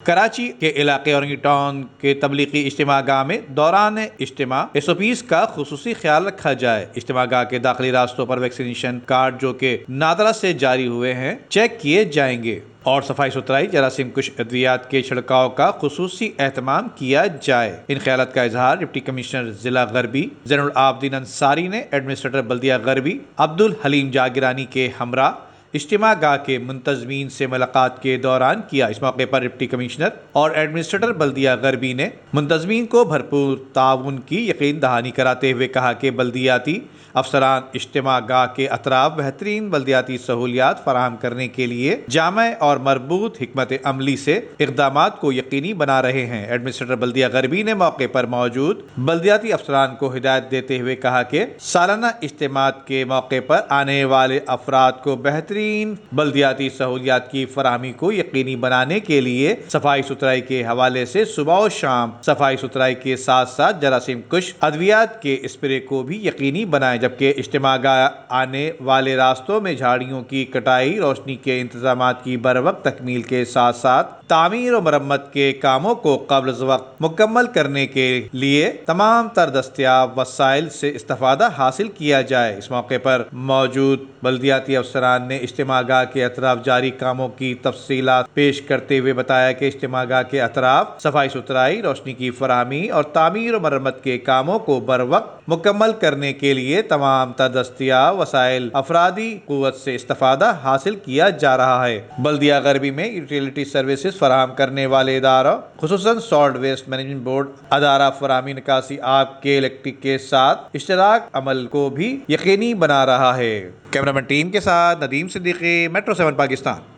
کراچی کے علاقے اورنگی ٹاؤن کے تبلیغی اجتماع گاہ میں دوران اجتماع SOPs کا خصوصی خیال رکھا جائے۔ اجتماع گاہ کے داخلی راستوں پر ویکسینیشن کارڈ جو کہ نادرا سے جاری ہوئے ہیں چیک کیے جائیں گے اور صفائی ستھرائی، جراثیم کش ادویات کے چھڑکاؤ کا خصوصی اہتمام کیا جائے۔ ان خیالات کا اظہار ڈپٹی کمشنر ضلع غربی زین العابدین انصاری نے ایڈمنسٹریٹر بلدیہ غربی عبدالحلیم جاگرانی کے ہمراہ اجتماع گاہ کے منتظمین سے ملاقات کے دوران کیا۔ اس موقع پر ڈپٹی کمشنر اور ایڈمنسٹریٹر بلدیہ غربی نے منتظمین کو بھرپور تعاون کی یقین دہانی کراتے ہوئے کہا کہ بلدیاتی افسران اجتماع گاہ کے اطراف بہترین بلدیاتی سہولیات فراہم کرنے کے لیے جامع اور مربوط حکمت عملی سے اقدامات کو یقینی بنا رہے ہیں۔ ایڈمنسٹریٹر بلدیہ غربی نے موقع پر موجود بلدیاتی افسران کو ہدایت دیتے ہوئے کہا کہ سالانہ اجتماع کے موقع پر آنے والے افراد کو بہترین بلدیاتی سہولیات کی فراہمی کو یقینی بنانے کے لیے صفائی ستھرائی کے حوالے سے صبح و شام صفائی ستھرائی کے ساتھ ساتھ جراثیم کش ادویات کے اسپرے کو بھی یقینی بنائیں، جبکہ اجتماع گاہ آنے والے راستوں میں جھاڑیوں کی کٹائی، روشنی کے انتظامات کی بروقت تکمیل کے ساتھ ساتھ تعمیر و مرمت کے کاموں کو قبل از وقت مکمل کرنے کے لیے تمام تر دستیاب وسائل سے استفادہ حاصل کیا جائے۔ اس موقع پر موجود بلدیاتی افسران نے اجتماع گاہ کے اطراف جاری کاموں کی تفصیلات پیش کرتے ہوئے بتایا کہ اجتماع گاہ کے اطراف صفائی ستھرائی، روشنی کی فراہمی اور تعمیر و مرمت کے کاموں کو بروقت مکمل کرنے کے لیے تمام تر دستیاب وسائل افرادی قوت سے استفادہ حاصل کیا جا رہا ہے۔ بلدیہ غربی میں یوٹیلیٹی سروسز فراہم کرنے والے اداروں خصوصاً سالٹ ویسٹ مینجمنٹ بورڈ ادارہ فراہمی نکاسی آب کے الیکٹرک کے ساتھ اشتراک عمل کو بھی یقینی بنا رہا ہے۔ کیمرہ مین ٹیم کے ساتھ ندیم صدیقی، میٹرو 7 پاکستان۔